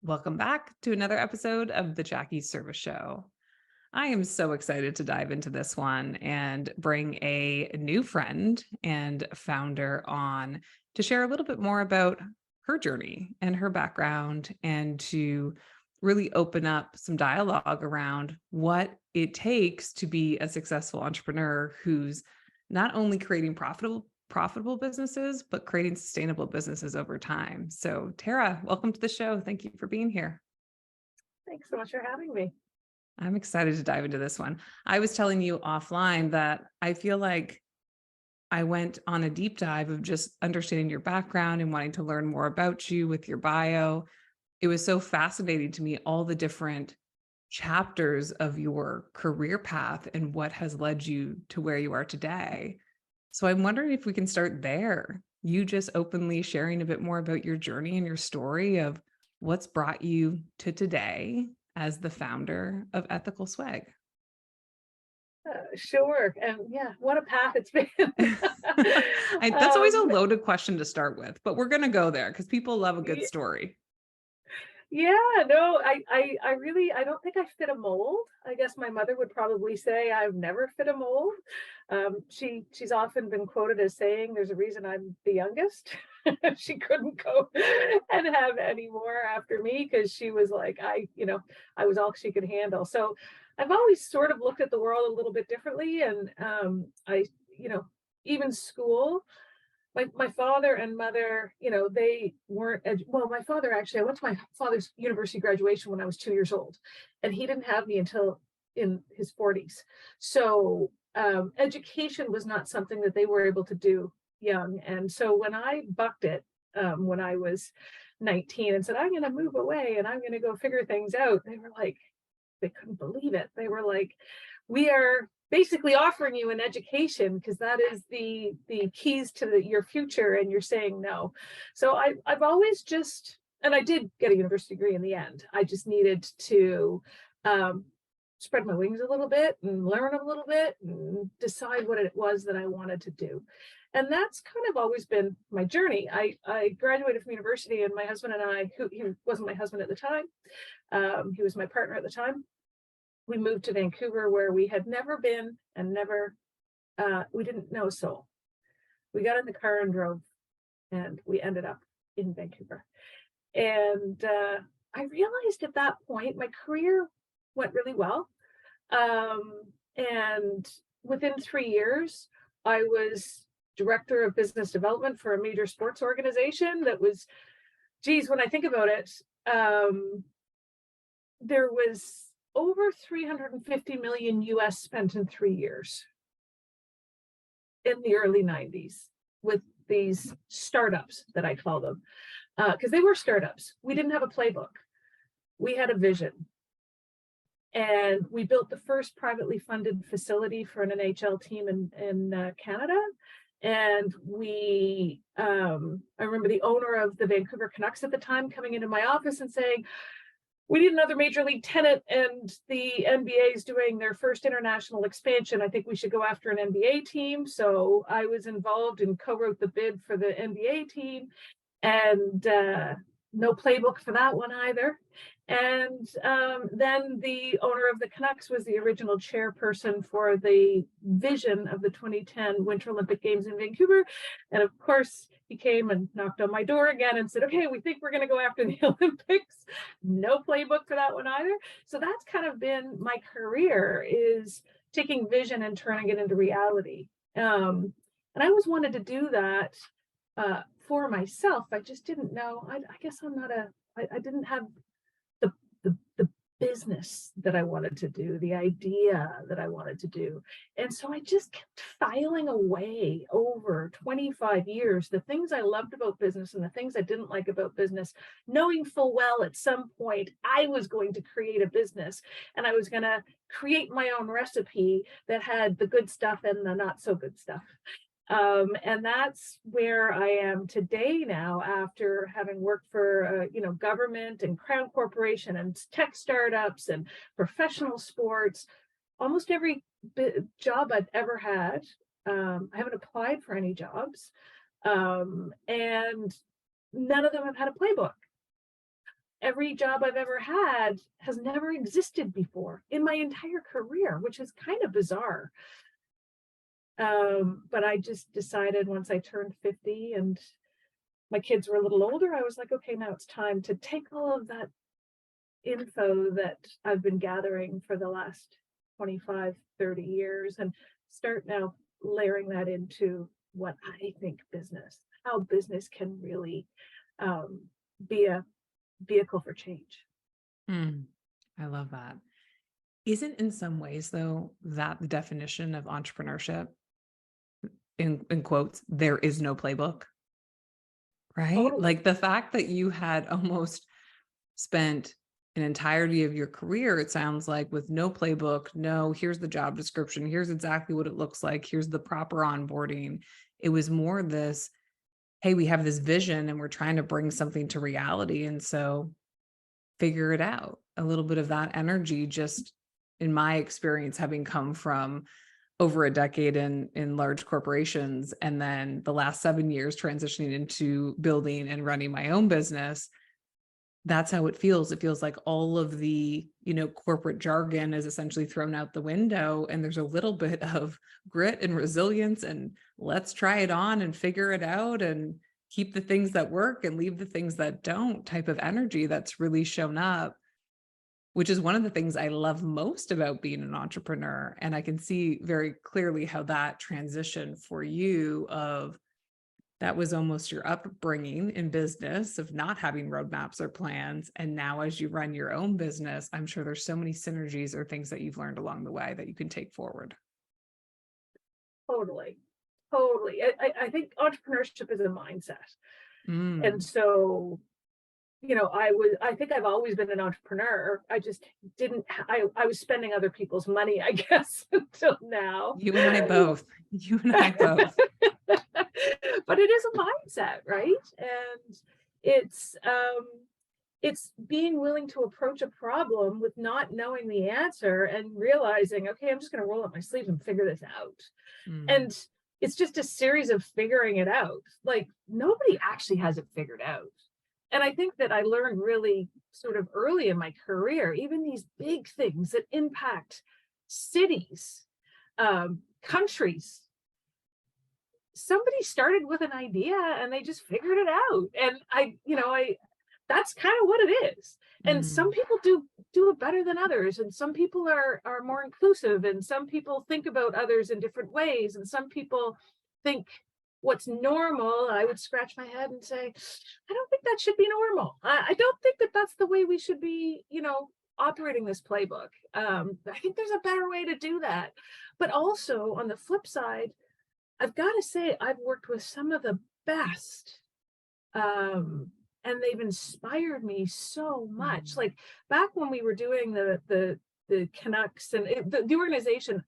Welcome back to another episode of the Jackie Service Show. I am so excited to dive into this one and bring a new friend and founder on to share a little bit more about her journey and her background and to really open up some dialogue around what it takes to be a successful entrepreneur who's not only creating profitable businesses, but creating sustainable businesses over time. So, Tara, welcome to the show. Thank you for being here. Thanks so much for having me. I'm excited to dive into this one. I was telling you offline that I feel like I went on a deep dive of just understanding your background and wanting to learn more about you with your bio. It was so fascinating to me, all the different chapters of your career path and what has led you to where you are today. So I'm wondering if we can start there. You just openly sharing a bit more about your journey and your story of what's brought you to today as the founder of Ethical Swag. Sure. And yeah, what a path it's been. That's always a um, loaded question to start with, but we're going to go there because people love a good y- story. yeah, no, I really, I don't think I fit a mold. I guess my mother would probably say I've never fit a mold. She's often been quoted as saying, "There's a reason I'm the youngest." She couldn't go and have any more after me because she was like, I was all she could handle. So I've always sort of looked at the world a little bit differently, and you know, even school. My father and mother, they weren't, well, my father actually, I went to my father's university graduation when I was 2 years old, and he didn't have me until in his 40s. So education was not something that they were able to do young. And so when I bucked it, when I was 19 and said, I'm going to move away and I'm going to go figure things out, they were like, they couldn't believe it. They were like, we are basically offering you an education because that is the keys to your future, and you're saying no. So I've always just, and I did get a university degree in the end. I just needed to um, spread my wings a little bit and learn a little bit and decide what it was that I wanted to do. And that's kind of always been my journey. I graduated from university, and my husband and I, who he wasn't my husband at the time, he was my partner at the time, we moved to Vancouver, where we had never been and never, we didn't know a soul. We got in the car and drove, and we ended up in Vancouver. And I realized at that point my career went really well. And within 3 years, I was director of business development for a major sports organization that was, geez, when I think about it, there was over 350 million US spent in 3 years in the early 90s with these startups that I call them, because they were startups. We didn't have a playbook. We had a vision. And we built the first privately funded facility for an NHL team in Canada. And I remember the owner of the Vancouver Canucks at the time coming into my office and saying, we need another major league tenant, and the NBA is doing their first international expansion. I think we should go after an NBA team. So I was involved and co-wrote the bid for the NBA team, and no playbook for that one either. And then the owner of the Canucks was the original chairperson for the vision of the 2010 Winter Olympic Games in Vancouver. And of course, he came and knocked on my door again and said, okay, we think we're going to go after the Olympics. No playbook for that one either. So that's kind of been my career, is taking vision and turning it into reality. And I always wanted to do that for myself. I just didn't know. I guess I didn't have the business that I wanted to do, the idea that I wanted to do. And so I just kept filing away over 25 years, the things I loved about business and the things I didn't like about business, knowing full well at some point I was going to create a business, and I was going to create my own recipe that had the good stuff and the not so good stuff. And that's where I am today now, after having worked for government and Crown Corporation and tech startups and professional sports. Almost every job I've ever had, I haven't applied for any jobs, and none of them have had a playbook. every job I've ever had has never existed before in my entire career, which is kind of bizarre. But I just decided once I turned 50 and my kids were a little older, I was like, okay, now it's time to take all of that info that I've been gathering for the last 25, 30 years and start now layering that into what I think business, how business can really be a vehicle for change. Mm, I love that. Isn't in some ways, though, that the definition of entrepreneurship, in quotes, there is no playbook, right? Totally. Like the fact that you had almost spent an entirety of your career, it sounds like, with no playbook, no, here's the job description, here's exactly what it looks like, here's the proper onboarding. It was more this, hey, we have this vision and we're trying to bring something to reality. And so figure it out. A little bit of that energy, just in my experience, having come from over a decade in large corporations, and then the last 7 years transitioning into building and running my own business. That's how it feels. It feels like all of the, corporate jargon is essentially thrown out the window, and there's a little bit of grit and resilience and let's try it on and figure it out and keep the things that work and leave the things that don't type of energy that's really shown up, which is one of the things I love most about being an entrepreneur. And I can see very clearly how that transition for you of that was almost your upbringing in business of not having roadmaps or plans. And now as you run your own business, I'm sure there's so many synergies or things that you've learned along the way that you can take forward. Totally. Totally. I think entrepreneurship is a mindset. And Mm. so, I think I've always been an entrepreneur. I just didn't, I was spending other people's money, I guess, until now. You and I both. You and I both. But it is a mindset, right? And it's being willing to approach a problem with not knowing the answer and realizing, okay, I'm just going to roll up my sleeves and figure this out. Mm. And it's just a series of figuring it out. Like nobody actually has it figured out. And I think that I learned really sort of early in my career, even these big things that impact cities, countries. Somebody started with an idea and they just figured it out. And that's kind of what it is. And some Mm. people do it better than others, and some people are more inclusive, and some people think about others in different ways, and some people think what's normal. I would scratch my head and say, I don't think that should be normal. I don't think that that's the way we should be, operating this playbook. I think there's a better way to do that. But also on the flip side, I've got to say, I've worked with some of the best, and they've inspired me so much. Mm. Like back when we were doing the Canucks, and the organization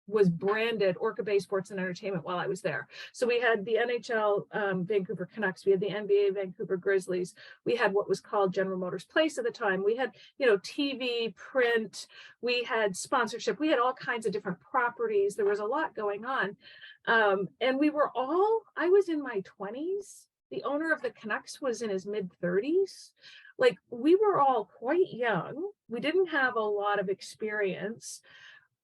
was branded Orca Bay Sports and Entertainment while I was there. So we had the NHL Vancouver Canucks, we had the NBA Vancouver Grizzlies, we had what was called General Motors Place at the time. We had, TV, print, we had sponsorship, we had all kinds of different properties. There was a lot going on. And I was in my 20s. The owner of the Canucks was in his mid 30s. Like we were all quite young. We didn't have a lot of experience.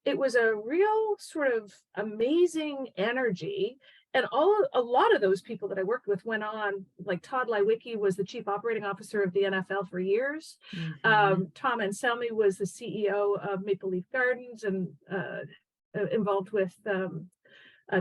It was a real sort of amazing energy. And a lot of those people that I worked with went on, like Todd Lywicki was the chief operating officer of the NFL for years. Mhm. Tom Anselmi was the CEO of Maple Leaf Gardens and involved with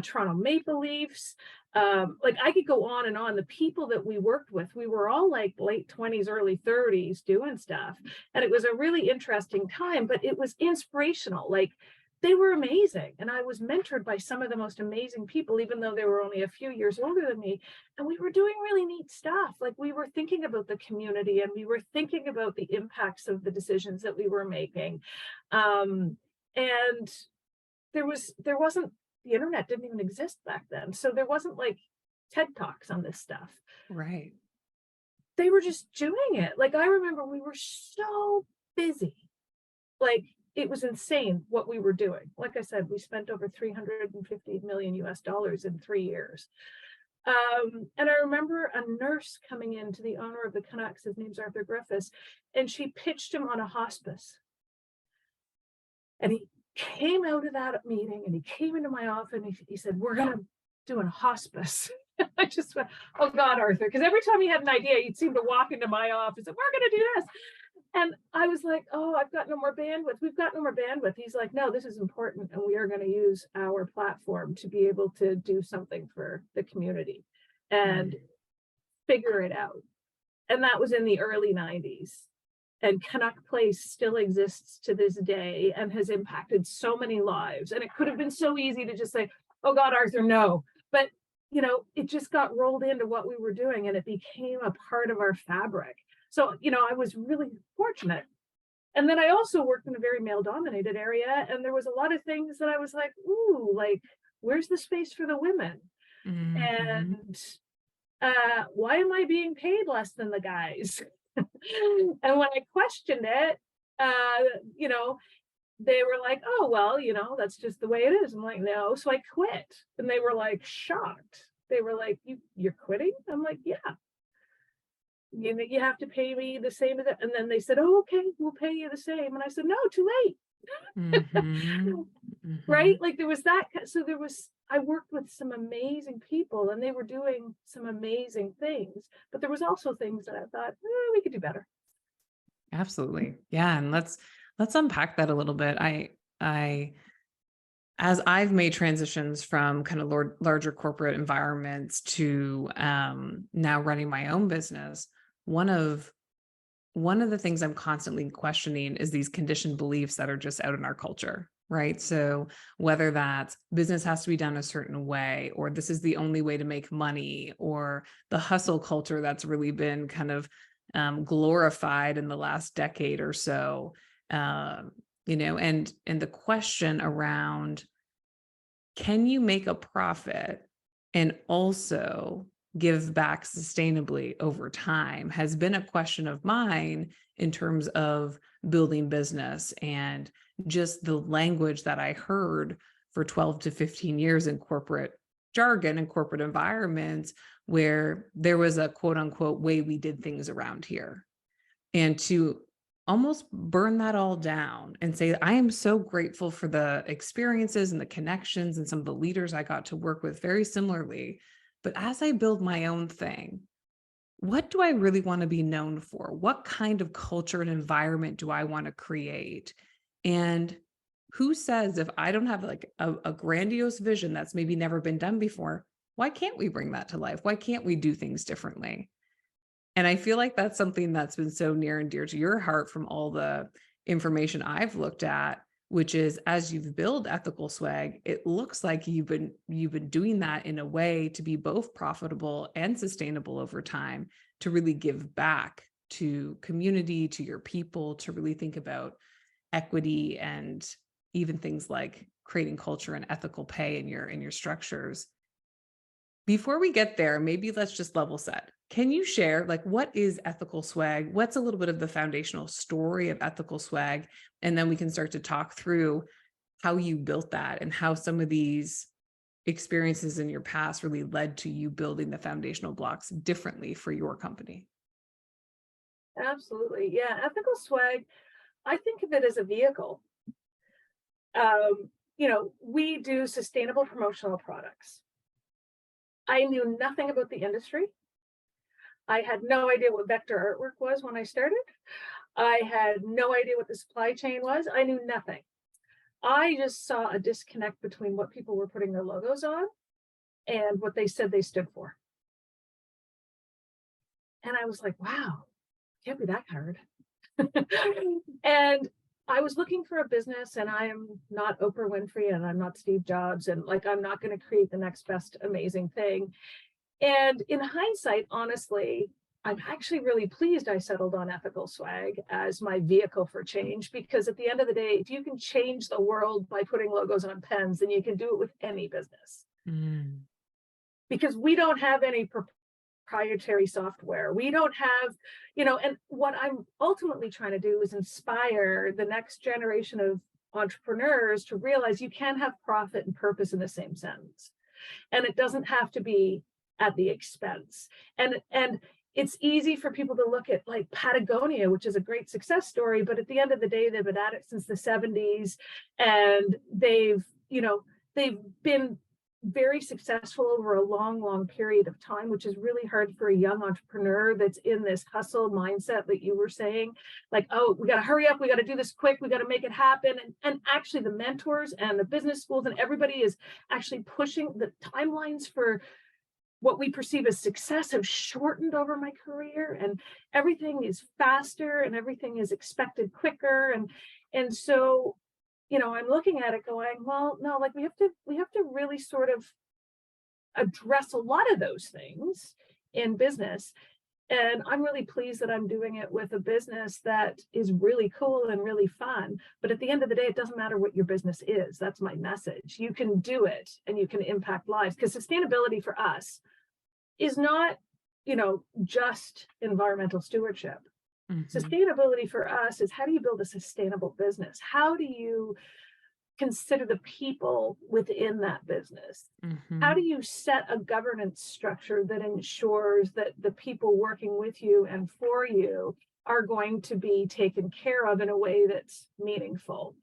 Toronto Maple Leafs. Like I could go on and on. The people that we worked with, we were all like late 20s, early 30s doing stuff. And it was a really interesting time, but it was inspirational. Like they were amazing. And I was mentored by some of the most amazing people, even though they were only a few years older than me. And we were doing really neat stuff. Like we were thinking about the community and we were thinking about the impacts of the decisions that we were making. And there wasn't, the internet didn't even exist back then. So there wasn't like TED Talks on this stuff. Right. They were just doing it. Like I remember we were so busy. Like it was insane what we were doing. Like I said, we spent over 350 million US dollars in 3 years. And I remember a nurse coming in to the owner of the Canucks, his name's Arthur Griffiths, and she pitched him on a hospice. And he came out of that meeting and he came into my office and he said, "We're going to do a hospice." I just went, "Oh God, Arthur." Because every time he had an idea, he'd seem to walk into my office and, "We're going to do this." And I was like, "Oh, I've got no more bandwidth. We've got no more bandwidth." He's like, "No, this is important. And we are going to use our platform to be able to do something for the community and figure it out." And that was in the early 90s. And Canuck Place still exists to this day and has impacted so many lives. And it could have been so easy to just say, "Oh God, Arthur, no." But, it just got rolled into what we were doing and it became a part of our fabric. So, I was really fortunate. And then I also worked in a very male dominated area. And there was a lot of things that I was like, ooh, like, where's the space for the women? Mhm. And why am I being paid less than the guys? And when I questioned it, uh, you know, they were like, "Oh, well, that's just the way it is." I'm like, "No." So I quit. And they were like shocked. They were like, "You're quitting?" I'm like, "Yeah. You have to pay me the same as that." And then they said, "Oh, okay, we'll pay you the same." And I said, "No, too late." Mhm. Right? Mhm. Like there was that. So I worked with some amazing people and they were doing some amazing things, but there was also things that I thought, we could do better. Absolutely. Yeah, and let's unpack that a little bit. I as I've made transitions from kind of larger corporate environments to now running my own business, one of one of the things I'm constantly questioning is these conditioned beliefs that are just out in our culture, right? So whether that's business has to be done a certain way, or this is the only way to make money, or the hustle culture that's really been kind of glorified in the last decade or so, and the question around, can you make a profit and also give back sustainably over time, has been a question of mine in terms of building business, and just the language that I heard for 12 to 15 years in corporate jargon and corporate environments, where there was a quote unquote way we did things around here. And to almost burn that all down and say, I am so grateful for the experiences and the connections and some of the leaders I got to work with very similarly. But as I build my own thing, what do I really want to be known for? What kind of culture and environment do I want to create? And who says, if I don't have like a grandiose vision that's maybe never been done before, why can't we bring that to life? Why can't we do things differently? And I feel like that's something that's been so near and dear to your heart from all the information I've looked at, which is, as you've built ethical swag, it looks like you've been doing that in a way to be both profitable and sustainable over time, to really give back to community, to your people, to really think about equity and even things like creating culture and ethical pay in your structures. Before we get there, maybe let's just level set. Can you share, like, what is ethical swag? What's a little bit of the foundational story of ethical swag? And then we can start to talk through how you built that and how some of these experiences in your past really led to you building the foundational blocks differently for your company. Absolutely. Yeah. Ethical swag, I think of it as a vehicle. We do sustainable promotional products. I knew nothing about the industry. I had no idea what vector artwork was when I started. I had no idea what the supply chain was. I knew nothing. I just saw a disconnect between what people were putting their logos on and what they said they stood for. And I was like, wow, can't be that hard. And I was looking for a business, and I am not Oprah Winfrey and I'm not Steve Jobs. And like, I'm not going to create the next best amazing thing. And in hindsight, honestly, I'm actually really pleased I settled on ethical swag as my vehicle for change, because at the end of the day, if you can change the world by putting logos on pens, then you can do it with any business. Mm. Because we don't have any proprietary software. We don't have, and what I'm ultimately trying to do is inspire the next generation of entrepreneurs to realize you can have profit and purpose in the same sentence. And it doesn't have to be at the expense. And it's easy for people to look at like Patagonia, which is a great success story, but at the end of the day, they've been at it since the 70s, and they've been very successful over a long, long period of time, which is really hard for a young entrepreneur that's in this hustle mindset that you were saying, like, oh, we got to hurry up, we got to do this quick, we got to make it happen. And actually the mentors and the business schools and everybody is actually pushing the timelines for what we perceive as success have shortened over my career, and everything is faster and everything is expected quicker. And so, I'm looking at it going, well, no, like we have to really sort of address a lot of those things in business. And I'm really pleased that I'm doing it with a business that is really cool and really fun. But at the end of the day, it doesn't matter what your business is. That's my message. You can do it and you can impact lives, because sustainability for us is not, just environmental stewardship. Sustainability for us is, how do you build a sustainable business? How do you consider the people within that business? How do you set a governance structure that ensures that the people working with you and for you are going to be taken care of in a way that's meaningful?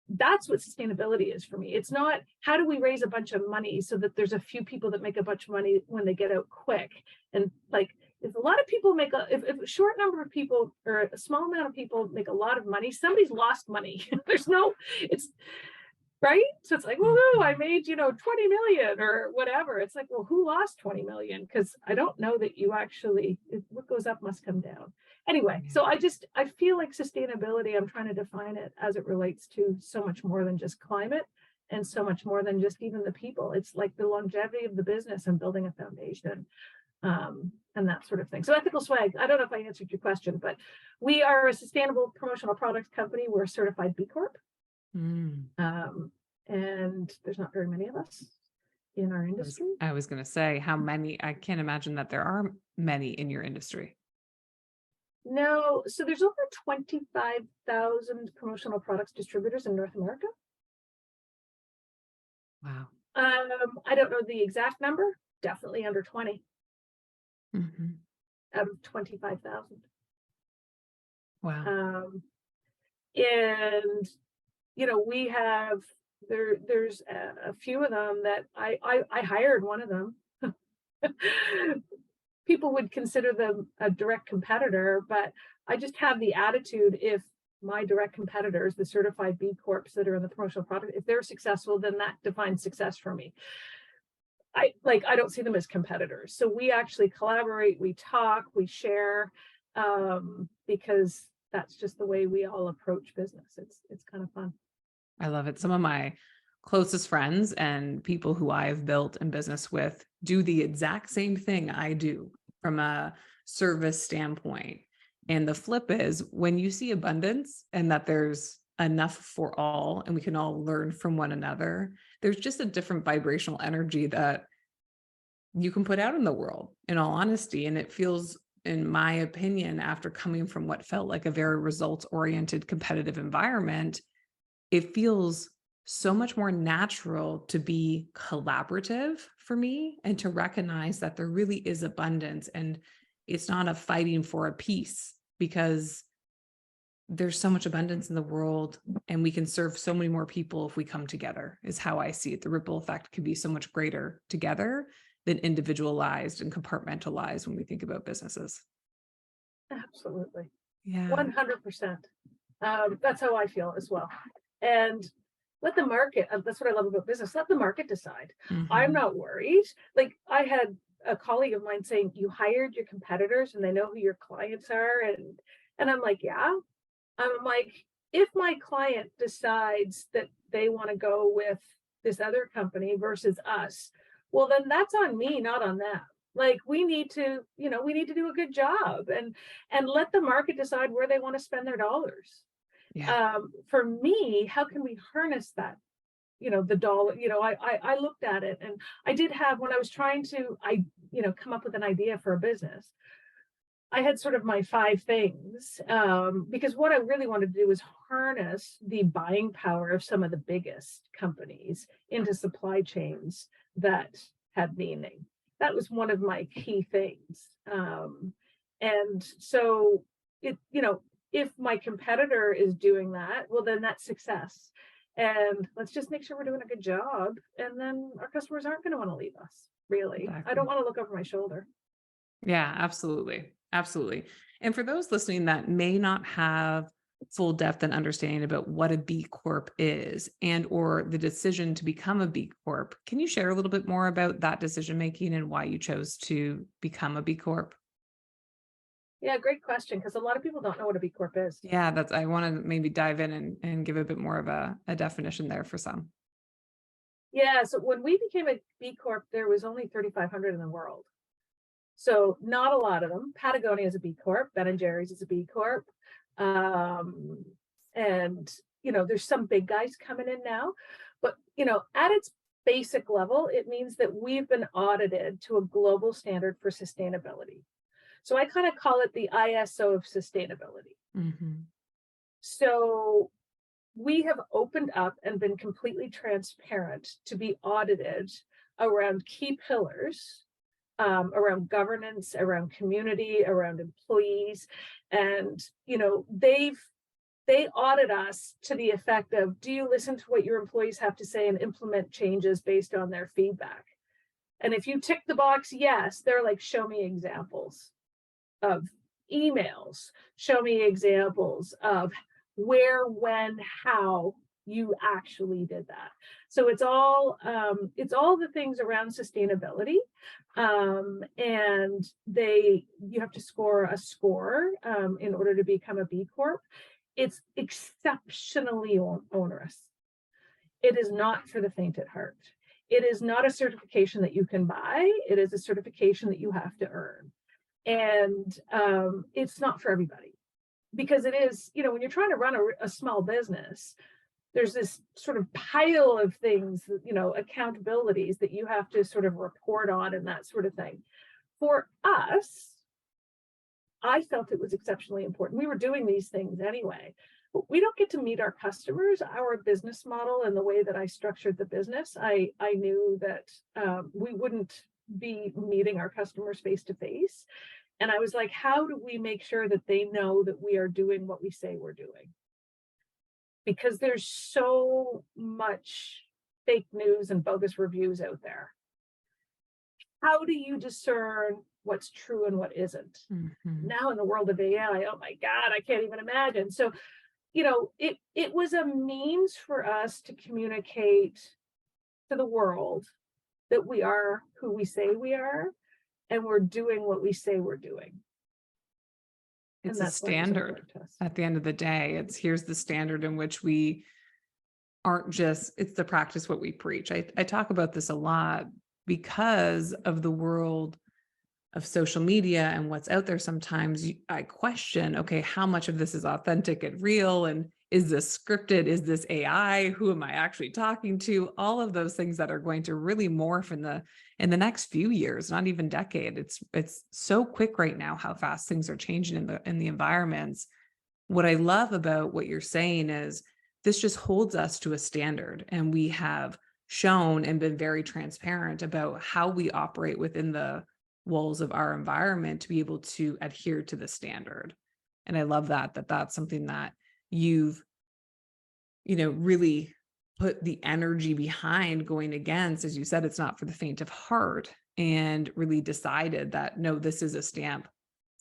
That's what sustainability is for me. It's not, how do we raise a bunch of money so that there's a few people that make a bunch of money when they get out quick? And like, if a lot of people if a short number of people or a small amount of people make a lot of money, somebody's lost money. It's right. So it's like, well, no, I made, 20 million or whatever. It's like, well, who lost 20 million? Because I don't know that you actually, what goes up must come down. Anyway, so I feel like sustainability, I'm trying to define it as it relates to so much more than just climate and so much more than just even the people. It's like the longevity of the business and building a foundation. And that sort of thing. So ethical swag, I don't know if I answered your question, but we are a sustainable promotional products company. We're a certified B Corp. And there's not very many of us in our industry. I was going to say, how many? I can't imagine that there are many in your industry. No, so there's over 25,000 promotional products distributors in North America. Wow. I don't know the exact number, definitely under 20. Out of 25,000. Wow. And we have there's a few of them that I hired one of them. People would consider them a direct competitor, but I just have the attitude, if my direct competitors, the certified B Corps that are in the promotional product, if they're successful, then that defines success for me. I don't see them as competitors. So we actually collaborate, we talk, we share, because that's just the way we all approach business. It's kind of fun. I love it. Some of my closest friends and people who I've built in business with do the exact same thing I do from a service standpoint. And the flip is, when you see abundance and that there's enough for all, and we can all learn from one another, there's just a different vibrational energy that you can put out in the world, in all honesty. And it feels, in my opinion, after coming from what felt like a very results-oriented competitive environment, it feels so much more natural to be collaborative for me and to recognize that there really is abundance, and it's not a fighting for a piece, because there's so much abundance in the world and we can serve so many more people if we come together, is how I see it. The ripple effect can be so much greater together than individualized and compartmentalized when we think about businesses. Absolutely. Yeah. 100%. That's how I feel as well. And let the market, that's what I love about business, let the market decide. I'm not worried. Like, I had a colleague of mine saying, you hired your competitors and they know who your clients are. And I'm like, yeah. I'm like, if my client decides that they want to go with this other company versus us, well, then that's on me, not on them. Like, we need to do a good job and let the market decide where they want to spend their dollars. Yeah. For me, how can we harness that? The dollar, I looked at it, and I did have, when I was trying to, come up with an idea for a business, I had sort of my 5 things, because what I really wanted to do was harness the buying power of some of the biggest companies into supply chains that had meaning. that was one of my key things. And so if my competitor is doing that, well, then that's success. And let's just make sure we're doing a good job. And then our customers aren't going to want to leave us, really. I don't Exactly. want to look over my shoulder. Yeah, absolutely. Absolutely. And for those listening that may not have full depth and understanding about what a B Corp is and or the decision to become a B Corp, can you share a little bit more about that decision making and why you chose to become a B Corp? Yeah, great question. Because a lot of people don't know what a B Corp is. Yeah, that's I want to maybe dive in and give a bit more of a definition there for some. Yeah. So when we became a B Corp, there was only 3,500 in the world. So not a lot of them. Patagonia is a B Corp. Ben and Jerry's is a B Corp. Um, and there's some big guys coming in now, but at its basic level, it means that we've been audited to a global standard for sustainability. So I kind of call it the ISO of sustainability. Mhm. So we have opened up and been completely transparent to be audited around key pillars, around governance, around community, around employees. And, they audit us to the effect of, do you listen to what your employees have to say and implement changes based on their feedback? And if you tick the box, yes, they're like, show me examples of emails, show me examples of where, when, how you actually did that. So it's all the things around sustainability. And you have to score a score in order to become a B Corp. It's exceptionally onerous. It is not for the faint at heart. It is not a certification that you can buy. It is a certification that you have to earn. And it's not for everybody, because it is, when you're trying to run a small business, there's this sort of pile of things, accountabilities that you have to sort of report on and that sort of thing. For us, I felt it was exceptionally important. We were doing these things anyway, but we don't get to meet our customers. Our business model and the way that I structured the business, I knew that we wouldn't be meeting our customers face to face. And I was like, how do we make sure that they know that we are doing what we say we're doing? Because there's so much fake news and bogus reviews out there. How do you discern what's true and what isn't? Mhm. Now in the world of AI, oh my God, I can't even imagine. So, it was a means for us to communicate to the world that we are who we say we are, and we're doing what we say we're doing. It's And a that's why it was standard important to us. at the end of the day. It's here's the standard in which we aren't just, it's the practice what we preach. I talk about this a lot because of the world of social media and what's out there. Sometimes I question, okay, how much of this is authentic and real? And is this scripted? Is this AI? Who am I actually talking to? All of those things that are going to really morph in the next few years, not even decade. It's so quick right now how fast things are changing in the environments. What I love about what you're saying is this just holds us to a standard, and we have shown and been very transparent about how we operate within the walls of our environment to be able to adhere to the standard. And I love that that's something that you've really put the energy behind going against. As you said, it's not for the faint of heart, and really decided that no, this is a stamp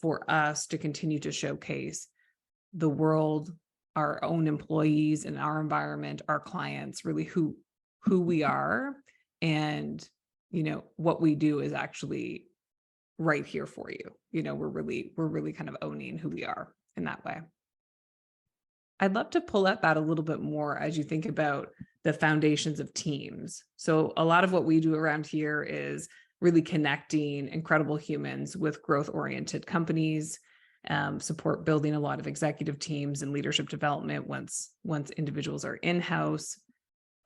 for us to continue to showcase the world, our own employees and our environment, our clients, really who we are. And what we do is actually right here for you. We're really kind of owning who we are in that way. I'd love to pull at that a little bit more as you think about the foundations of teams. So a lot of what we do around here is really connecting incredible humans with growth-oriented companies, support building a lot of executive teams and leadership development once individuals are in-house.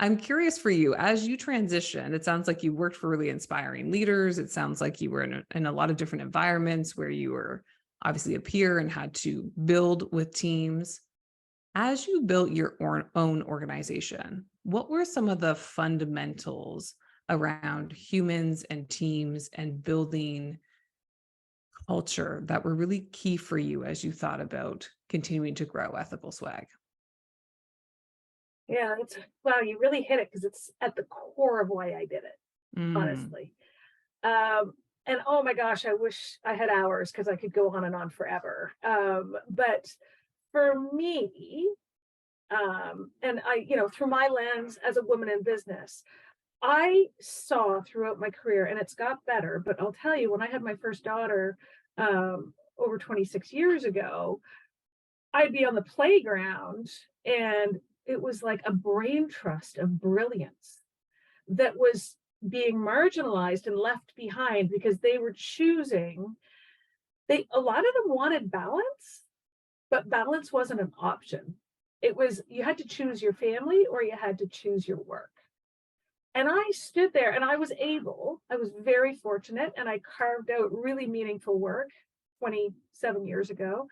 I'm curious for you, as you transition, it sounds like you worked for really inspiring leaders. It sounds like you were in a lot of different environments where you were obviously a peer and had to build with teams. As you built your own organization, what were some of the fundamentals around humans and teams and building culture that were really key for you as you thought about continuing to grow Ethical Swag? Yeah, wow, you really hit it because it's at the core of why I did it, Mm, honestly. Um, and oh my gosh, I wish I had hours because I could go on forever. But for me, and through my lens as a woman in business, I saw throughout my career, and it's got better, but I'll tell you, when I had my first daughter, over 26 years ago, I'd be on the playground and it was like a brain trust of brilliance that was being marginalized and left behind because they were choosing a lot of them wanted balance, but balance wasn't an option. It was you had to choose your family or you had to choose your work. And I stood there and I was very fortunate and I carved out really meaningful work 27 years ago,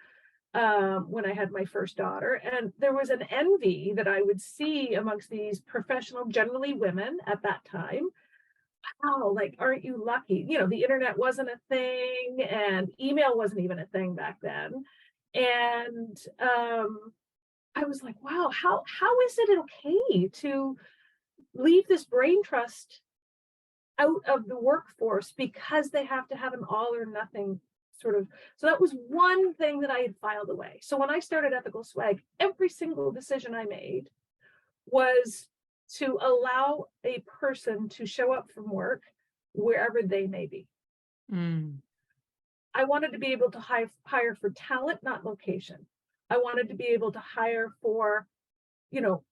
when I had my first daughter. And there was an envy that I would see amongst these professional, generally women at that time. Oh, like, aren't you lucky? The internet wasn't a thing and email wasn't even a thing back then. And I was like, wow, how is it okay to leave this brain trust out of the workforce because they have to have an all or nothing sort of. So that was one thing that I had filed away. So when I started Ethical Swag, every single decision I made was to allow a person to show up from work wherever they may be. mm, I wanted to be able to hire for talent, not location. I wanted to be able to hire for, you know,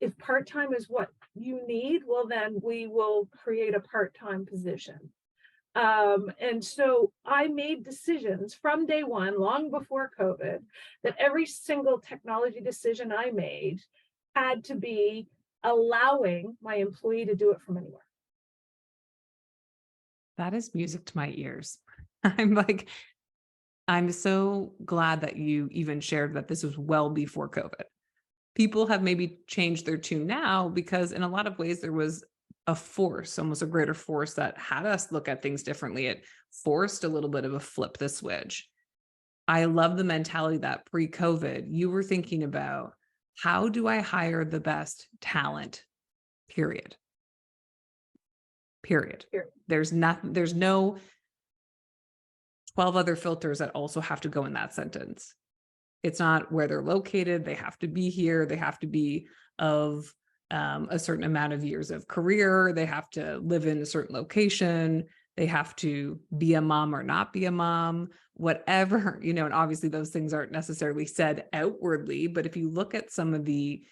if part-time is what you need, well, then we will create a part-time position. And so I made decisions from day one, long before COVID, that every single technology decision I made had to be allowing my employee to do it from anywhere. that is music to my ears. I'm so glad that you even shared that this was well before COVID. People have maybe changed their tune now because in a lot of ways there was a force, almost a greater force that had us look at things differently. It forced a little bit of a flip the switch. I love the mentality that pre-COVID, you were thinking about how do I hire the best talent, period. Period. Here. There's no 12 other filters that also have to go in that sentence. It's not where they're located. They have to be here. They have to be of a certain amount of years of career. They have to live in a certain location. They have to be a mom or not be a mom, whatever, and obviously those things aren't necessarily said outwardly. But if you look at some of the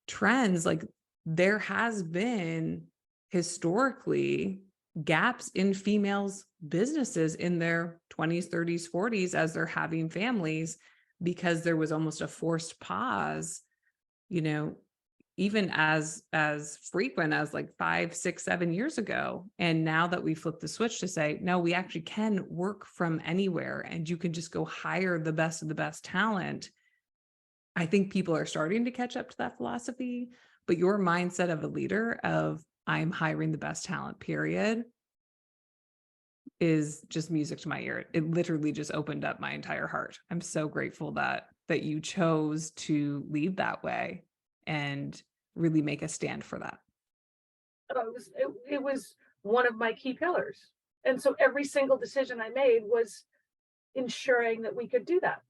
trends, like there has been historically gaps in females' businesses in their 20s, 30s, 40s as they're having families because there was almost a forced pause, you know, even as frequent as like 5, 6, 7 years ago. And now that we flip the switch to say, no, we actually can work from anywhere and you can just go hire the best of the best talent. I think people are starting to catch up to that philosophy, but your mindset of a leader of I'm hiring the best talent, period, is just music to my ear. It literally just opened up my entire heart. I'm so grateful that you chose to lead that way and really make a stand for that. It was one of my key pillars. And so every single decision I made was ensuring that we could do that.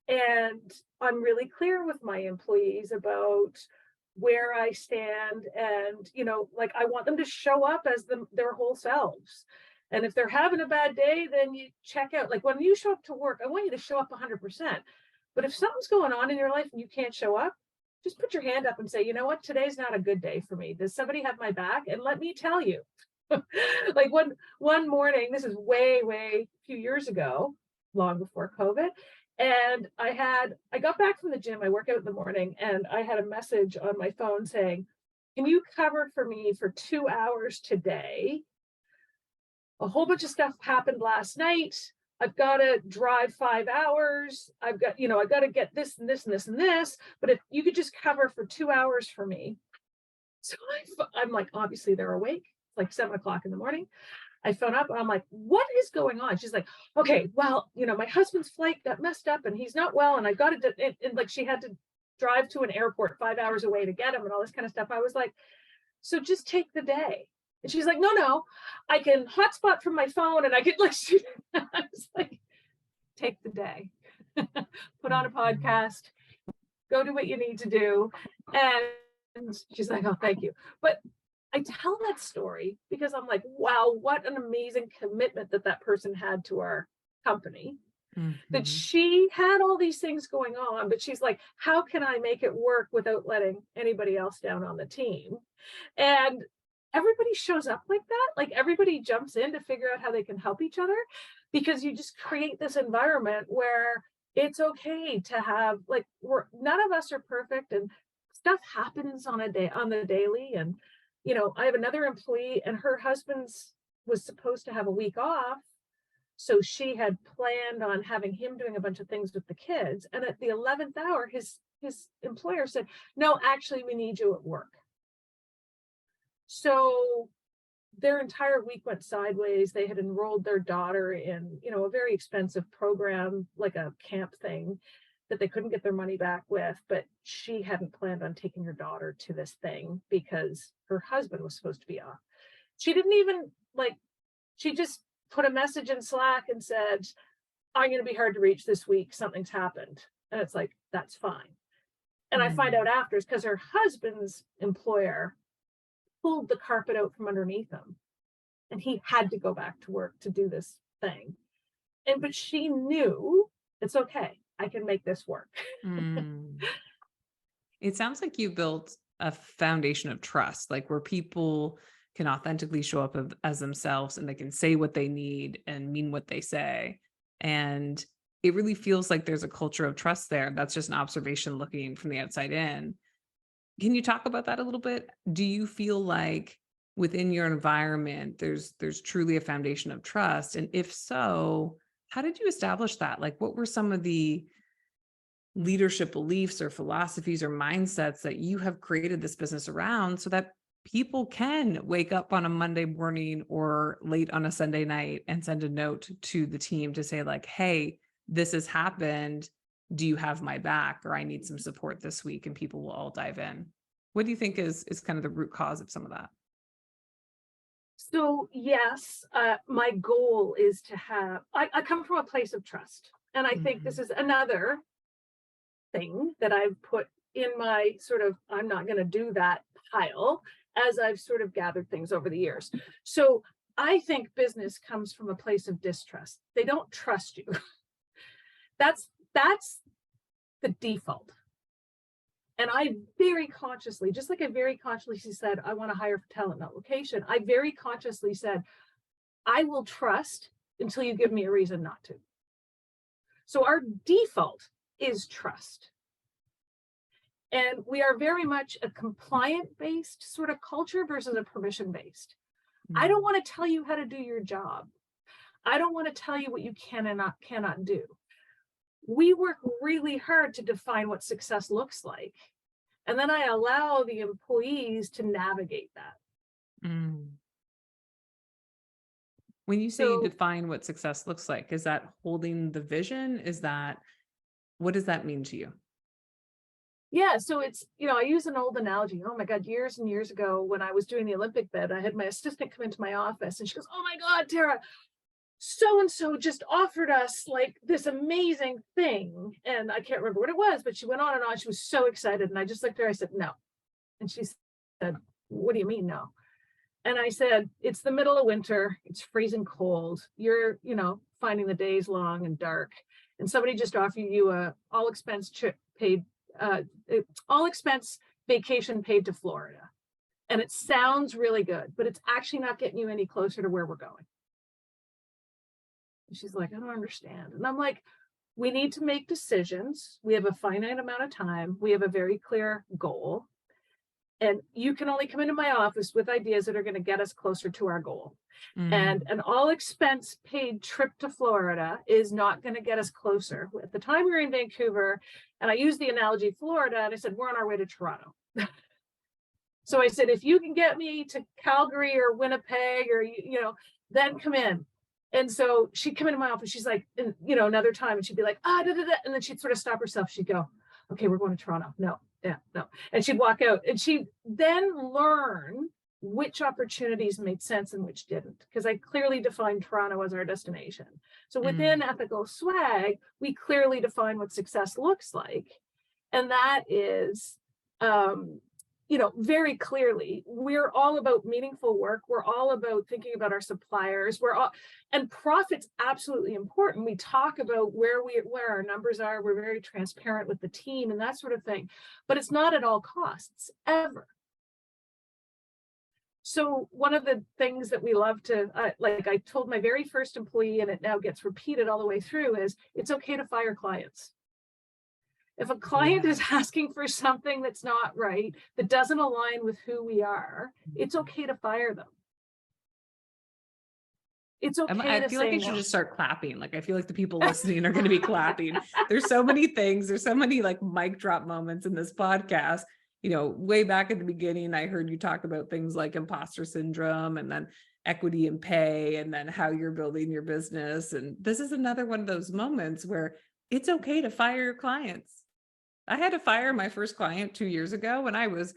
And I'm really clear with my employees about where I stand. And, like I want them to show up as their whole selves. And if they're having a bad day, then you check out. Like when you show up to work, I want you to show up 100%. But if something's going on in your life and you can't show up, just put your hand up and say, you know what, today's not a good day for me. Does somebody have my back? And let me tell you, like one morning, this is way, a few years ago, long before COVID. And I got back from the gym, I work out in the morning, and I had a message on my phone saying, can you cover for me for 2 hours today? A whole bunch of stuff happened last night. I've got to drive 5 hours. I've got to get this and this and this and this. But if you could just cover for 2 hours for me. So I'm like, obviously they're awake, like 7 o'clock in the morning. I phone up and I'm like, what is going on? She's like, okay, well, my husband's flight got messed up and he's not well. And I got it. And like, she had to drive to an airport 5 hours away to get him and all this kind of stuff. I was like, so just take the day. And she's like, no, I can hotspot from my phone and I could like, I was like, take the day, put on a podcast, go do what you need to do. And she's like, oh, thank you. But I tell that story because I'm like, wow, what an amazing commitment that person had to our company. That she had all these things going on, but she's like, how can I make it work without letting anybody else down on the team? And everybody shows up like that. Like everybody jumps in to figure out how they can help each other, because you just create this environment where it's okay to have, like, none of us are perfect and stuff happens on the daily. And I have another employee and her husband's was supposed to have a week off. So she had planned on having him doing a bunch of things with the kids. And at the 11th hour, his employer said, no, actually, we need you at work. So their entire week went sideways. They had enrolled their daughter in, a very expensive program, like a camp thing that they couldn't get their money back with. But she hadn't planned on taking her daughter to this thing because her husband was supposed to be off. She didn't even she just put a message in Slack and said, I'm going to be hard to reach this week. Something's happened. And it's like, that's fine. And I find out after, it's because her husband's employer pulled the carpet out from underneath him. And he had to go back to work to do this thing. But she knew it's okay. I can make this work. It sounds like you built a foundation of trust, like where people can authentically show up as themselves and they can say what they need and mean what they say. And it really feels like there's a culture of trust there. That's just an observation looking from the outside in. Can you talk about that a little bit? Do you feel like within your environment, there's truly a foundation of trust? And if so, how did you establish that? Like, what were some of the leadership beliefs or philosophies or mindsets that you have created this business around so that people can wake up on a Monday morning or late on a Sunday night and send a note to the team to say like, hey, this has happened. Do you have my back? Or I need some support this week, and people will all dive in. What do you think is kind of the root cause of some of that? So yes, my goal is to have, I come from a place of trust. And I think this is another thing that I've put in my sort of, I'm not going to do that pile as I've sort of gathered things over the years. So I think business comes from a place of distrust. They don't trust you. That's the default. And I very consciously, just like I very consciously said, I want to hire for talent, not location. I very consciously said, I will trust until you give me a reason not to. So our default is trust. And we are very much a compliant-based sort of culture versus a permission-based. I don't want to tell you how to do your job. I don't want to tell you what you can and cannot do. We work really hard to define what success looks like. And then I allow the employees to navigate that. When you say you define what success looks like, is that holding the vision? What does that mean to you? Yeah, so it's, I use an old analogy. Oh my God, years and years ago when I was doing the Olympic bid, I had my assistant come into my office and she goes, oh my God, Tara, so-and-so just offered us like this amazing thing. And I can't remember what it was, but she went on and on. She was so excited. And I just looked at her, I said, no. And she said, what do you mean no? And I said, it's the middle of winter. It's freezing cold. You're, finding the days long and dark. And somebody just offered you a all expense vacation paid to Florida. And it sounds really good, but it's actually not getting you any closer to where we're going. And she's like, I don't understand. And I'm like, we need to make decisions. We have a finite amount of time. We have a very clear goal. And you can only come into my office with ideas that are going to get us closer to our goal. And an all expense paid trip to Florida is not going to get us closer. At the time we were in Vancouver, and I used the analogy Florida, and I said, we're on our way to Toronto. So I said, if you can get me to Calgary or Winnipeg or, then come in. And so she'd come into my office. She's like, another time, and she'd be like, da, da, da. And then she'd sort of stop herself. She'd go, okay, we're going to Toronto. No, yeah, no. And she'd walk out, and she'd then learn which opportunities made sense and which didn't, because I clearly defined Toronto as our destination. So within Ethical Swag, we clearly define what success looks like. And that is, very clearly, we're all about meaningful work. We're all about thinking about our suppliers. And profit's absolutely important. We talk about where our numbers are. We're very transparent with the team and that sort of thing, but it's not at all costs ever. So one of the things that we love to, like I told my very first employee, and it now gets repeated all the way through, is it's okay to fire clients. If a client is asking for something that's not right, that doesn't align with who we are, it's okay to fire them. It's okay I feel like I should just start clapping. Like, I feel like the people listening are going to be clapping. There's so many things. There's so many like mic drop moments in this podcast. Way back at the beginning, I heard you talk about things like imposter syndrome, and then equity and pay, and then how you're building your business. And this is another one of those moments where it's okay to fire your clients. I had to fire my first client 2 years ago, and I was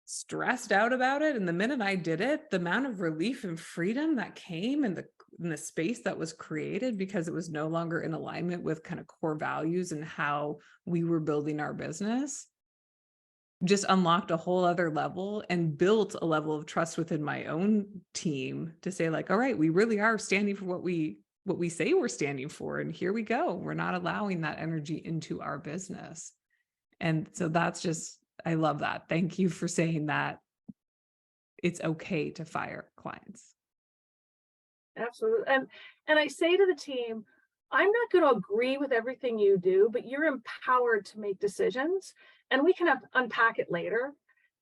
stressed out about it. And the minute I did it, the amount of relief and freedom that came in the space that was created, because it was no longer in alignment with kind of core values and how we were building our business, just unlocked a whole other level and built a level of trust within my own team to say, like, all right, we really are standing for what we say we're standing for. And here we go. We're not allowing that energy into our business. And so that's just, I love that. Thank you for saying that it's okay to fire clients. Absolutely. And I say to the team, I'm not going to agree with everything you do, but you're empowered to make decisions, and we can unpack it later,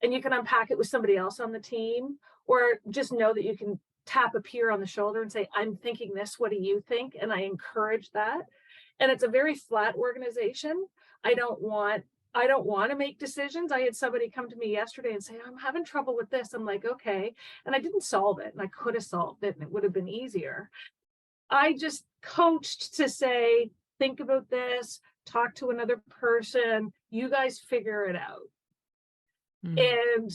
and you can unpack it with somebody else on the team, or just know that you can tap a peer on the shoulder and say, I'm thinking this, what do you think? And I encourage that. And it's a very flat organization. I don't want to make decisions. I had somebody come to me yesterday and say, I'm having trouble with this. I'm like, okay. And I didn't solve it, and I could have solved it, and it would have been easier. I just coached to say, think about this, talk to another person, you guys figure it out. And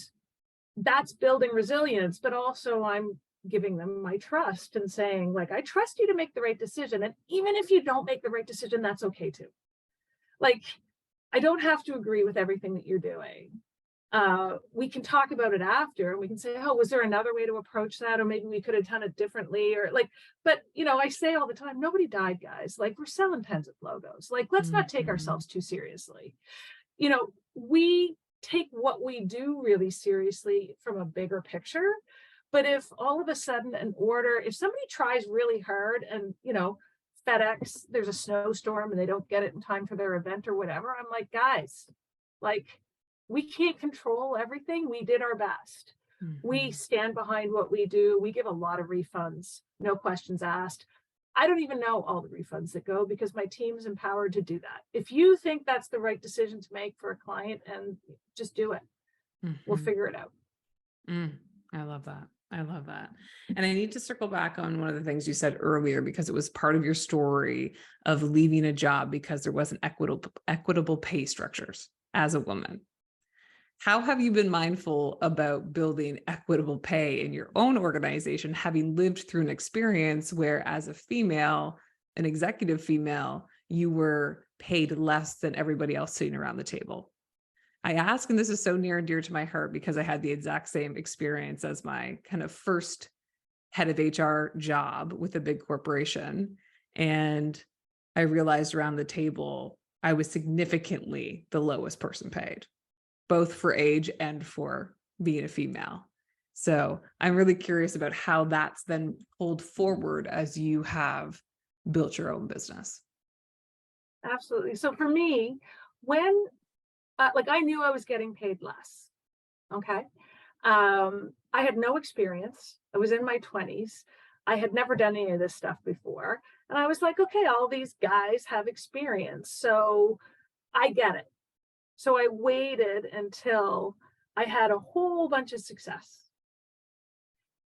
that's building resilience, but also I'm giving them my trust and saying, like, I trust you to make the right decision. And even if you don't make the right decision, that's okay too. Like, I don't have to agree with everything that you're doing. We can talk about it after, and we can say, oh, was there another way to approach that? Or maybe we could have done it differently, or like, but I say all the time, nobody died, guys. Like, we're selling pens with logos. Like, let's not take ourselves too seriously. We take what we do really seriously from a bigger picture. But if all of a sudden if somebody tries really hard and, FedEx, there's a snowstorm and they don't get it in time for their event or whatever, I'm like, guys, like, we can't control everything. We did our best. We stand behind what we do. We give a lot of refunds, no questions asked. I don't even know all the refunds that go, because my team's empowered to do that. If you think that's the right decision to make for a client, and just do it, we'll figure it out. I love that. I love that. And I need to circle back on one of the things you said earlier, because it was part of your story of leaving a job because there wasn't equitable pay structures as a woman. How have you been mindful about building equitable pay in your own organization, having lived through an experience where, as a female, an executive female, you were paid less than everybody else sitting around the table? I ask, and this is so near and dear to my heart, because I had the exact same experience as my kind of first head of HR job with a big corporation. And I realized around the table, I was significantly the lowest person paid, both for age and for being a female. So I'm really curious about how that's then pulled forward as you have built your own business. Absolutely. So for me, when I knew I was getting paid less. Okay. I had no experience. I was in my 20s. I had never done any of this stuff before. And I was like, okay, all these guys have experience, so I get it. So I waited until I had a whole bunch of success.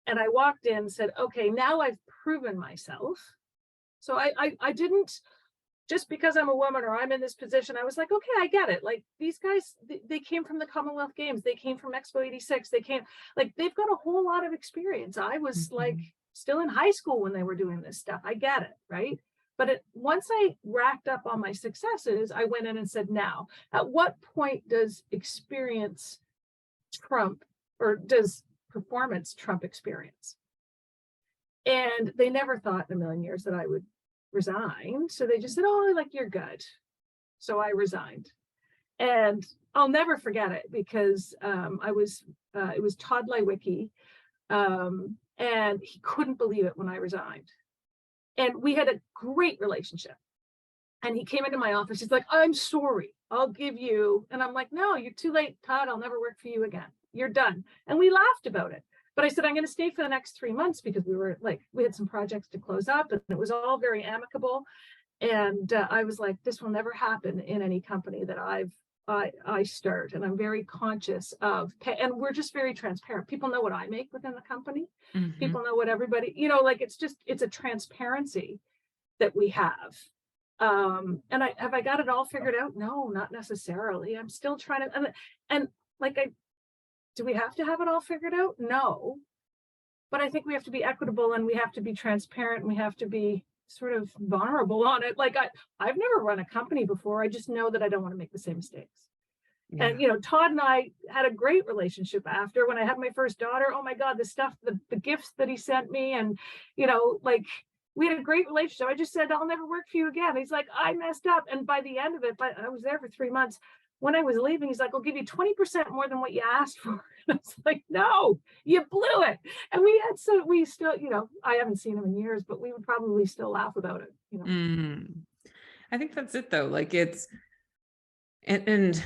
And I walked in and said, okay, now I've proven myself. So I didn't, just because I'm a woman or I'm in this position, I was like, okay, I get it. Like these guys, they came from the Commonwealth Games. They came from Expo 86. They came, like, they've got a whole lot of experience. I was like still in high school when they were doing this stuff. I get it, right? But once I racked up on my successes, I went in and said, now, at what point does experience trump, or does performance trump experience? And they never thought in a million years that I would resign. So they just said, oh, like, you're good. So I resigned. And I'll never forget it, because it was Todd Lewicki, and he couldn't believe it when I resigned. And we had a great relationship. And he came into my office. He's like, I'm sorry, I'll give you. And I'm like, no, you're too late, Todd. I'll never work for you again. You're done. And we laughed about it. But I said, I'm going to stay for the next 3 months, because we had some projects to close up, and it was all very amicable. And I was like, this will never happen in any company that I start. And I'm very conscious of and we're just very transparent. People know what I make within the company. People know what everybody, like, it's a transparency that we have. And have I got it all figured out? No, not necessarily. I'm still trying to, and like, do we have to have it all figured out? No, but I think we have to be equitable, and we have to be transparent, and we have to be sort of vulnerable on it. Like, I've never run a company before. I just know that I don't want to make the same mistakes. Yeah. And, Todd and I had a great relationship after. When I had my first daughter, oh my God, the stuff, the gifts that he sent me, and, like, we had a great relationship. I just said, I'll never work for you again. He's like, I messed up. And by the end of it, I was there for 3 months. When I was leaving, he's like, I'll give you 20% more than what you asked for. And I was like, no, you blew it. And we still, I haven't seen him in years, but we would probably still laugh about it. I think that's it though. Like and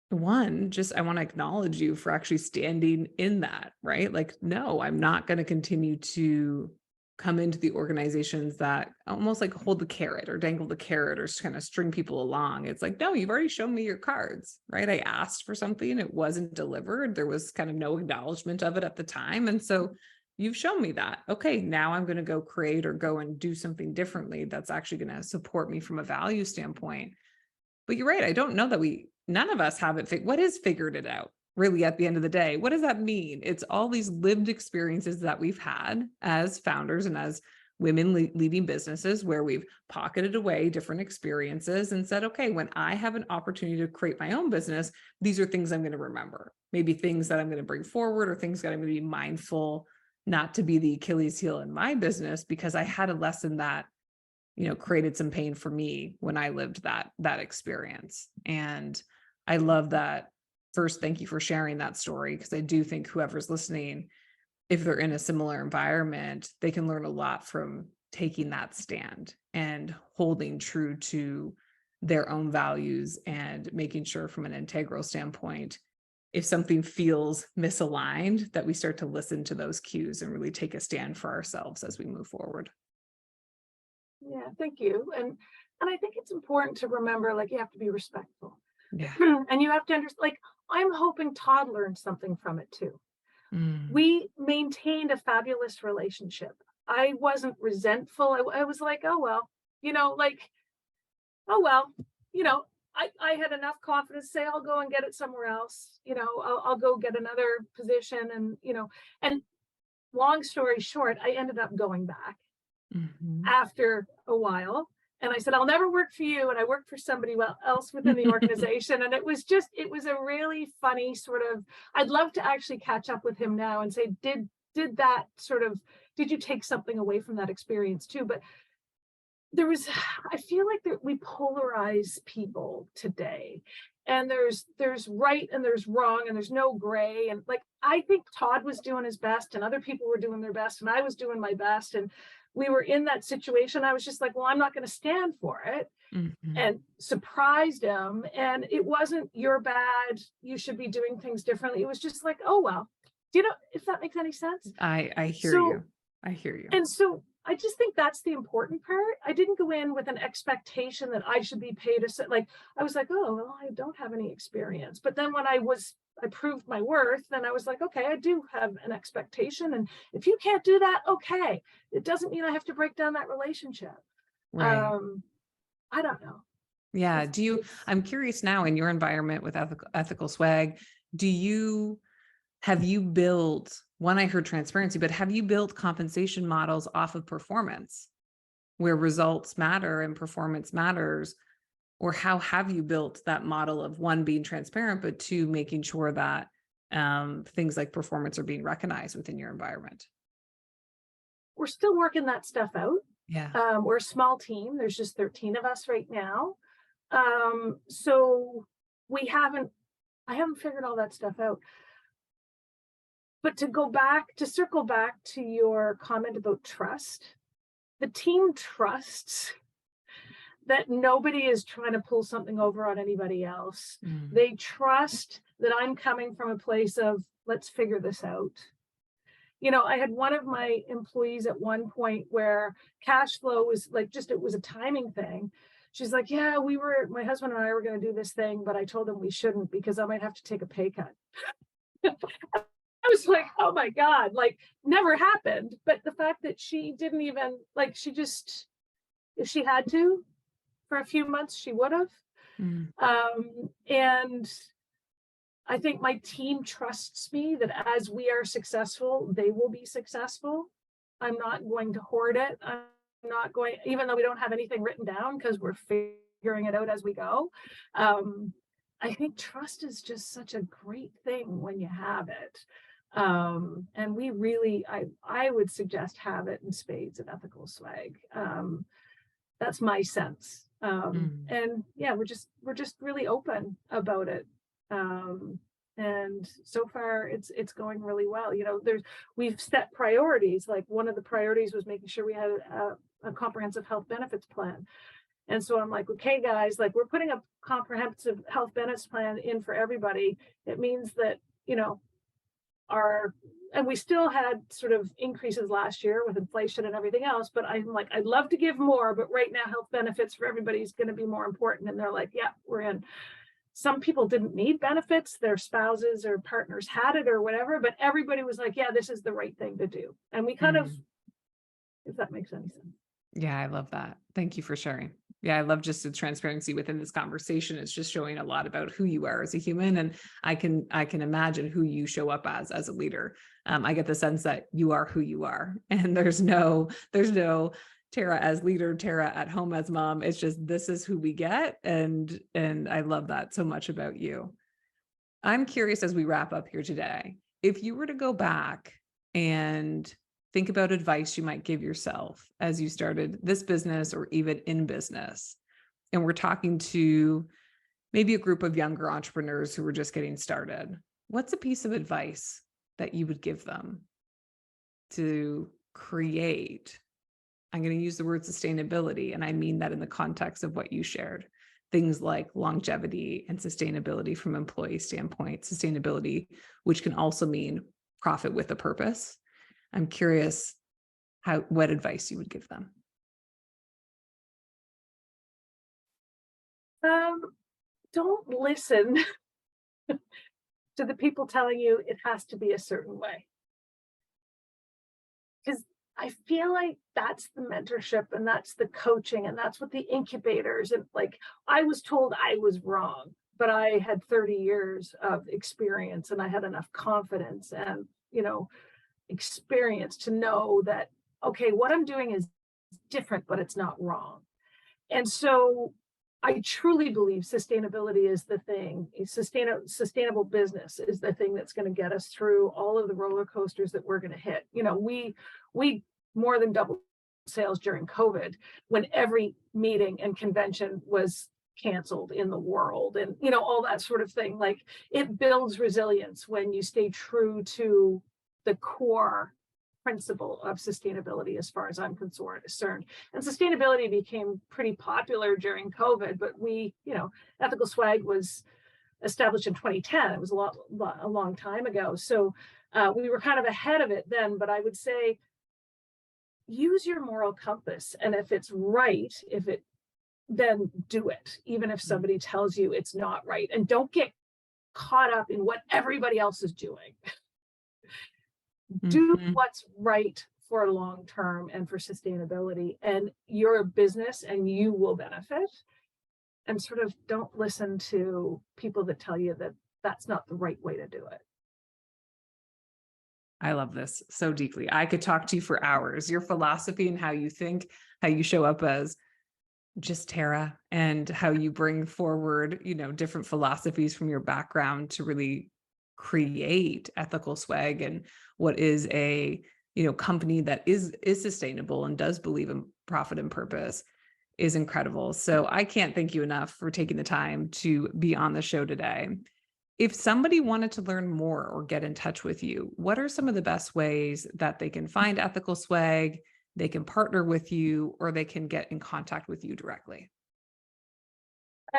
one, just, I want to acknowledge you for actually standing in that, right? Like, no, I'm not going to continue to come into the organizations that almost like hold the carrot or dangle the carrot or kind of string people along. It's like, no, you've already shown me your cards, right? I asked for something, it wasn't delivered. There was kind of no acknowledgement of it at the time. And so you've shown me that. Okay, now I'm going to go create or go and do something differently that's actually going to support me from a value standpoint. But you're right. I don't know that none of us have it. What is figured it out? Really, at the end of the day, what does that mean? It's all these lived experiences that we've had as founders and as women leading businesses, where we've pocketed away different experiences and said, okay, when I have an opportunity to create my own business, these are things I'm going to remember. Maybe things that I'm going to bring forward, or things that I'm going to be mindful not to be the Achilles heel in my business, because I had a lesson that, created some pain for me when I lived that experience. And I love that. First, thank you for sharing that story, because I do think whoever's listening, if they're in a similar environment, they can learn a lot from taking that stand and holding true to their own values, and making sure from an integral standpoint, if something feels misaligned, that we start to listen to those cues and really take a stand for ourselves as we move forward. Yeah, thank you. And I think it's important to remember, like, you have to be respectful. Yeah. And you have to understand, like, I'm hoping Todd learned something from it too. We maintained a fabulous relationship. I wasn't resentful. I was like, oh, well, I had enough confidence to say, I'll go and get it somewhere else. I'll go get another position. And long story short, I ended up going back after a while. And I said, I'll never work for you. And I worked for somebody else within the organization. And it was a really funny sort of, I'd love to actually catch up with him now and say, did you take something away from that experience too? But I feel like that we polarize people today. And there's right and there's wrong, and there's no gray. And like, I think Todd was doing his best, and other people were doing their best, and I was doing my best. And we were in that situation. I was just like, well, I'm not going to stand for it, and surprised him. And it wasn't, you're bad, you should be doing things differently. It was just like, oh, well, do you know if that makes any sense? I hear you. I hear you. And so I just think that's the important part. I didn't go in with an expectation that I should be paid like, I was like, oh, well, I don't have any experience. But then when I proved my worth, then I was like, okay, I do have an expectation. And if you can't do that, okay. It doesn't mean I have to break down that relationship. Right. I don't know. Yeah. It's I'm curious now, in your environment with ethical swag, have you built, one, I heard transparency, but have you built compensation models off of performance where results matter and performance matters? Or how have you built that model of, one, being transparent, but two, making sure that things like performance are being recognized within your environment? We're still working that stuff out. Yeah. We're a small team. There's just 13 of us right now. So I haven't figured all that stuff out. But to circle back to your comment about trust, the team trusts that nobody is trying to pull something over on anybody else. They trust that I'm coming from a place of, let's figure this out. I had one of my employees at one point where cash flow was like, it was a timing thing. She's like, yeah, my husband and I were going to do this thing, but I told him we shouldn't because I might have to take a pay cut. I was like, oh my God, like, never happened. But the fact that she didn't even, like, if she had to for a few months, she would have. And I think my team trusts me that as we are successful, they will be successful. I'm not going to hoard it. I'm not going, even though we don't have anything written down because we're figuring it out as we go. I think trust is just such a great thing when you have it. And we really, I would suggest have it in spades at Ethical Swag. That's my sense. And yeah, we're just really open about it. And so far it's going really well. We've set priorities. Like, one of the priorities was making sure we had a comprehensive health benefits plan. And so I'm like, okay, guys, like, we're putting a comprehensive health benefits plan in for everybody. It means that, and we still had sort of increases last year with inflation and everything else, but I'm like, I'd love to give more, but right now health benefits for everybody is going to be more important. And they're like, yeah, we're in. Some people didn't need benefits, their spouses or partners had it or whatever, but everybody was like, yeah, this is the right thing to do. And we kind of, if that makes any sense. Yeah, I love that. Thank you for sharing. Yeah, I love just the transparency within this conversation. It's just showing a lot about who you are as a human. And I can imagine who you show up as a leader. I get the sense that you are who you are. And there's no Tara as leader, Tara at home as mom. It's just, this is who we get. And I love that so much about you. I'm curious, as we wrap up here today, if you were to go back and think about advice you might give yourself as you started this business or even in business, and we're talking to maybe a group of younger entrepreneurs who were just getting started, what's a piece of advice that you would give them to create? I'm going to use the word sustainability, and I mean that in the context of what you shared. Things like longevity and sustainability from an employee standpoint, sustainability, which can also mean profit with a purpose. I'm curious what advice you would give them. Don't listen to the people telling you it has to be a certain way. Because I feel like that's the mentorship and that's the coaching and that's what the incubators, and like, I was told I was wrong, but I had 30 years of experience and I had enough confidence and, experience to know that, okay, what I'm doing is different, but it's not wrong. And so I truly believe sustainability is the thing. Sustainable business is the thing that's going to get us through all of the roller coasters that we're going to hit. We more than doubled sales during COVID when every meeting and convention was canceled in the world, and all that sort of thing. Like, it builds resilience when you stay true to the core principle of sustainability, as far as I'm concerned. And sustainability became pretty popular during COVID, but Ethical Swag was established in 2010. It was a long time ago. So we were kind of ahead of it then, but I would say, use your moral compass. And if it's right, then do it, even if somebody tells you it's not right. And don't get caught up in what everybody else is doing. Do Mhm. what's right for long term and for sustainability, and your business and you will benefit. And sort of don't listen to people that tell you that that's not the right way to do it. I love this so deeply. I could talk to you for hours. Your philosophy and how you think, how you show up as just Tara, and how you bring forward, different philosophies from your background to really create ethical swag and what is a, company that is sustainable and does believe in profit and purpose is incredible. So I can't thank you enough for taking the time to be on the show today. If somebody wanted to learn more or get in touch with you, what are some of the best ways that they can find ethical swag, they can partner with you, or they can get in contact with you directly?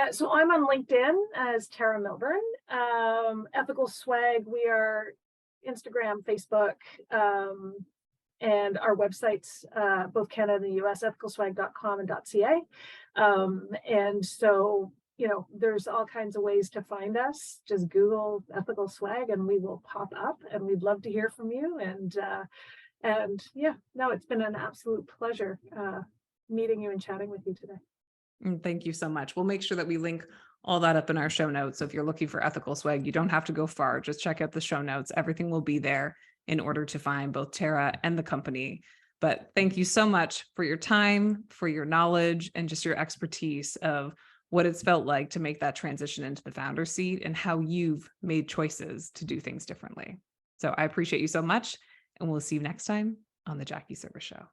So I'm on LinkedIn as Tara Milburn. Ethical Swag, we are Instagram, Facebook, and our websites, both Canada and the US, ethicalswag.com and .ca. And so, there's all kinds of ways to find us. Just Google Ethical Swag and we will pop up, and we'd love to hear from you. And yeah, no, it's been an absolute pleasure meeting you and chatting with you today. Thank you so much. We'll make sure that we link all that up in our show notes. So if you're looking for ethical swag, you don't have to go far. Just check out the show notes. Everything will be there in order to find both Tara and the company. But thank you so much for your time, for your knowledge, and just your expertise of what it's felt like to make that transition into the founder seat and how you've made choices to do things differently. So I appreciate you so much, and we'll see you next time on the Jackie Service Show.